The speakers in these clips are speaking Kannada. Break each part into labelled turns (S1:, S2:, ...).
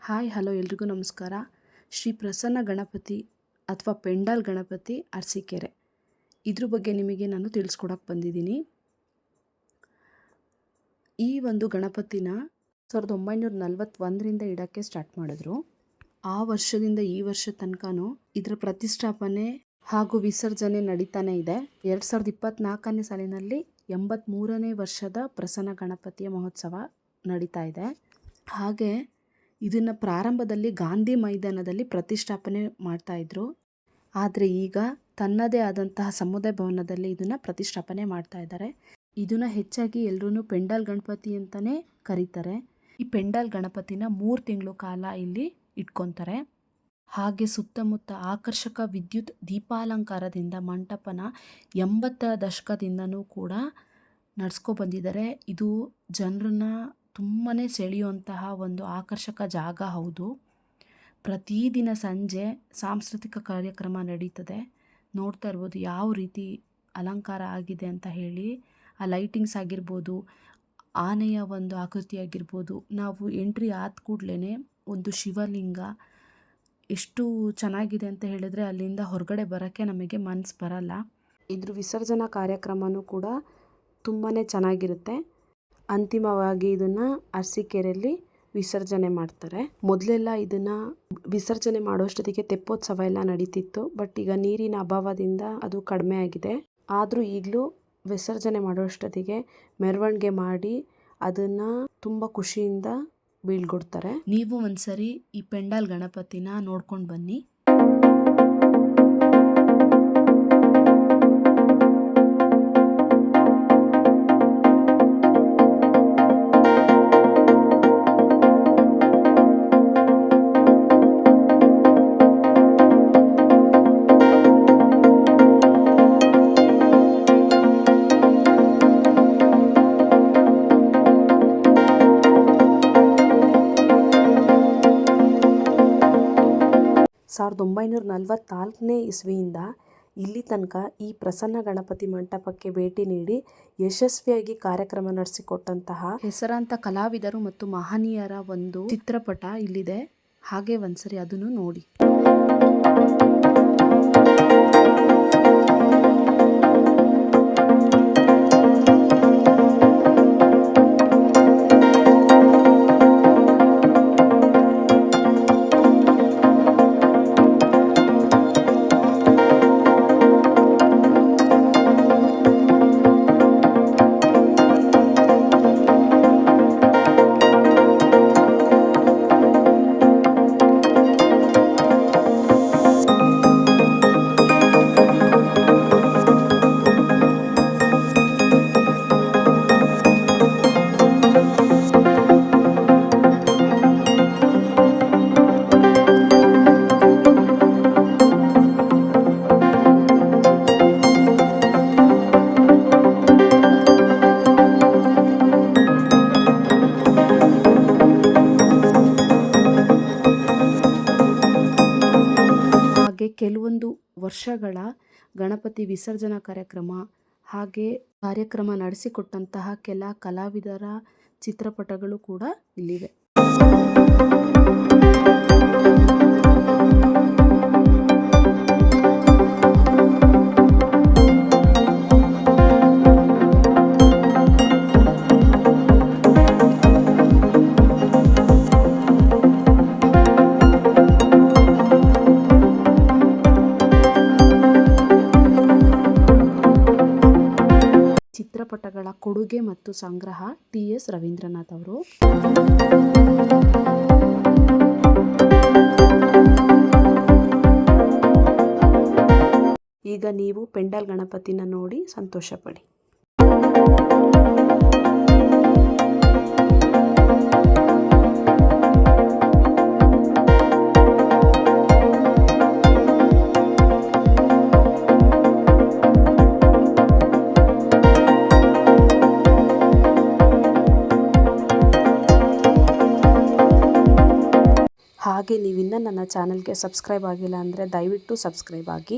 S1: ಹಾಯ್ ಹಲೋ ಎಲ್ರಿಗೂ ನಮಸ್ಕಾರ. ಶ್ರೀ ಪ್ರಸನ್ನ ಗಣಪತಿ ಅಥವಾ ಪೆಂಡಾಲ್ ಗಣಪತಿ ಅರಸೀಕೆರೆ ಇದ್ರ ಬಗ್ಗೆ ನಿಮಗೆ ನಾನು ತಿಳಿಸ್ಕೊಡಕ್ಕೆ ಬಂದಿದ್ದೀನಿ. ಈ ಒಂದು ಗಣಪತಿನ 1941ರಿಂದ ಇಡೋಕ್ಕೆ ಸ್ಟಾರ್ಟ್ ಮಾಡಿದ್ರು. ಆ ವರ್ಷದಿಂದ ಈ ವರ್ಷ ತನಕನೂ ಇದರ ಪ್ರತಿಷ್ಠಾಪನೆ ಹಾಗೂ ವಿಸರ್ಜನೆ ನಡೀತಾನೆ ಇದೆ. 2024ನೇ ಸಾಲಿನಲ್ಲಿ 83ನೇ ವರ್ಷದ ಪ್ರಸನ್ನ ಗಣಪತಿಯ ಮಹೋತ್ಸವ ನಡೀತಾ ಇದೆ. ಹಾಗೆ ಇದನ್ನು ಪ್ರಾರಂಭದಲ್ಲಿ ಗಾಂಧಿ ಮೈದಾನದಲ್ಲಿ ಪ್ರತಿಷ್ಠಾಪನೆ ಮಾಡ್ತಾಯಿದ್ರು. ಆದರೆ ಈಗ ತನ್ನದೇ ಆದಂತಹ ಸಮುದಾಯ ಭವನದಲ್ಲಿ ಇದನ್ನು ಪ್ರತಿಷ್ಠಾಪನೆ ಮಾಡ್ತಾ ಇದ್ದಾರೆ. ಇದನ್ನು ಹೆಚ್ಚಾಗಿ ಎಲ್ಲರೂ ಪೆಂಡಾಲ್ ಗಣಪತಿ ಅಂತಲೇ ಕರೀತಾರೆ. ಈ ಪೆಂಡಾಲ್ ಗಣಪತಿನ 3 ತಿಂಗಳು ಕಾಲ ಇಲ್ಲಿ ಇಟ್ಕೊತಾರೆ. ಹಾಗೆ ಸುತ್ತಮುತ್ತ ಆಕರ್ಷಕ ವಿದ್ಯುತ್ ದೀಪಾಲಂಕಾರದಿಂದ ಮಂಟಪನ 80ರ ದಶಕದಿಂದನೂ ಕೂಡ ನಡೆಸ್ಕೊ ಬಂದಿದ್ದಾರೆ. ಇದು ಜನರನ್ನ ತುಂಬಾ ಸೆಳೆಯುವಂತಹ ಒಂದು ಆಕರ್ಷಕ ಜಾಗ ಹೌದು. ಪ್ರತಿದಿನ ಸಂಜೆ ಸಾಂಸ್ಕೃತಿಕ ಕಾರ್ಯಕ್ರಮ ನಡೀತದೆ. ನೋಡ್ತಾ ಇರ್ಬೋದು ಯಾವ ರೀತಿ ಅಲಂಕಾರ ಆಗಿದೆ ಅಂತ ಹೇಳಿ. ಆ ಲೈಟಿಂಗ್ಸ್ ಆಗಿರ್ಬೋದು, ಆನೆಯ ಒಂದು ಆಕೃತಿ ಆಗಿರ್ಬೋದು, ನಾವು ಎಂಟ್ರಿ ಆದ ಕೂಡಲೇ ಒಂದು ಶಿವಲಿಂಗ ಎಷ್ಟು ಚೆನ್ನಾಗಿದೆ ಅಂತ ಹೇಳಿದ್ರೆ ಅಲ್ಲಿಂದ ಹೊರಗಡೆ ಬರೋಕ್ಕೆ ನಮಗೆ ಮನಸ್ಸು ಬರಲ್ಲ. ಇದ್ರ ವಿಸರ್ಜನಾ ಕಾರ್ಯಕ್ರಮವೂ ಕೂಡ ತುಂಬಾ ಚೆನ್ನಾಗಿರುತ್ತೆ. ಅಂತಿಮವಾಗಿ ಇದನ್ನು ಅರಸೀಕೆರೆಯಲ್ಲಿ ವಿಸರ್ಜನೆ ಮಾಡ್ತಾರೆ. ಮೊದಲೆಲ್ಲ ಇದನ್ನು ವಿಸರ್ಜನೆ ಮಾಡೋಷ್ಟೊತ್ತಿಗೆ ತೆಪ್ಪೋತ್ಸವ ಎಲ್ಲ ನಡೀತಿತ್ತು. ಬಟ್ ಈಗ ನೀರಿನ ಅಭಾವದಿಂದ ಅದು ಕಡಿಮೆ ಆಗಿದೆ. ಆದರೂ ಈಗಲೂ ವಿಸರ್ಜನೆ ಮಾಡೋಷ್ಟೊತ್ತಿಗೆ ಮೆರವಣಿಗೆ ಮಾಡಿ ಅದನ್ನು ತುಂಬ ಖುಷಿಯಿಂದ ಬೀಳ್ಕೊಡ್ತಾರೆ. ನೀವು ಒಂದ್ಸರಿ ಈ ಪೆಂಡಾಲ್ ಗಣಪತಿನ ನೋಡ್ಕೊಂಡು ಬನ್ನಿ. ಸಾವಿರದ 1944ನೇ ಇಸ್ವಿಯಿಂದ ಇಲ್ಲಿ ತನಕ ಈ ಪ್ರಸನ್ನ ಗಣಪತಿ ಮಂಟಪಕ್ಕೆ ಭೇಟಿ ನೀಡಿ ಯಶಸ್ವಿಯಾಗಿ ಕಾರ್ಯಕ್ರಮ ನಡೆಸಿಕೊಟ್ಟಂತಹ ಹೆಸರಾಂತ ಕಲಾವಿದರು ಮತ್ತು ಮಹನೀಯರ ಒಂದು ಚಿತ್ರಪಟ ಇಲ್ಲಿದೆ. ಹಾಗೆ ಒಂದ್ಸರಿ ಅದನ್ನು ನೋಡಿ. ಕೆಲವೊಂದು ವರ್ಷಗಳ ಗಣಪತಿ ವಿಸರ್ಜನಾ ಕಾರ್ಯಕ್ರಮ ಹಾಗೆ ಕಾರ್ಯಕ್ರಮ ನಡೆಸಿಕೊಟ್ಟಂತಹ ಕೆಲ ಕಲಾವಿದರ ಚಿತ್ರಪಟಗಳು ಕೂಡ ಇಲ್ಲಿವೆ. ಚಿತ್ರಪಟಗಳ ಕೊಡುಗೆ ಮತ್ತು ಸಂಗ್ರಹ TS ರವೀಂದ್ರನಾಥ್ ಅವರು. ಈಗ ನೀವು ಪೆಂಡಾಲ್ ಗಣಪತಿನ ನೋಡಿ ಸಂತೋಷ ಪಡಿ. ಹಾಗೆ ನೀವಿನ್ನೂ ನನ್ನ ಚಾನಲ್ಗೆ ಸಬ್ಸ್ಕ್ರೈಬ್ ಆಗಿಲ್ಲ ಅಂದರೆ ದಯವಿಟ್ಟು ಸಬ್ಸ್ಕ್ರೈಬ್ ಆಗಿ.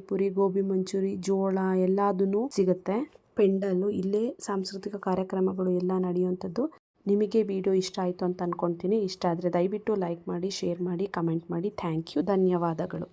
S1: ಪಾನಿಪುರಿ, ಗೋಬಿ ಮಂಚೂರಿ, ಜೋಳ ಎಲ್ಲದೂ ಸಿಗುತ್ತೆ. ಪೆಂಡಲ್ಲು ಇಲ್ಲೇ ಸಾಂಸ್ಕೃತಿಕ ಕಾರ್ಯಕ್ರಮಗಳು ಎಲ್ಲ ನಡೆಯುವಂಥದ್ದು. ನಿಮಗೆ ವಿಡಿಯೋ ಇಷ್ಟ ಆಯಿತು ಅಂತ ಅನ್ಕೊಳ್ತೀನಿ. ಇಷ್ಟ ಆದರೆ ದಯವಿಟ್ಟು ಲೈಕ್ ಮಾಡಿ, ಶೇರ್ ಮಾಡಿ, ಕಮೆಂಟ್ ಮಾಡಿ. ಥ್ಯಾಂಕ್ ಯು, ಧನ್ಯವಾದಗಳು.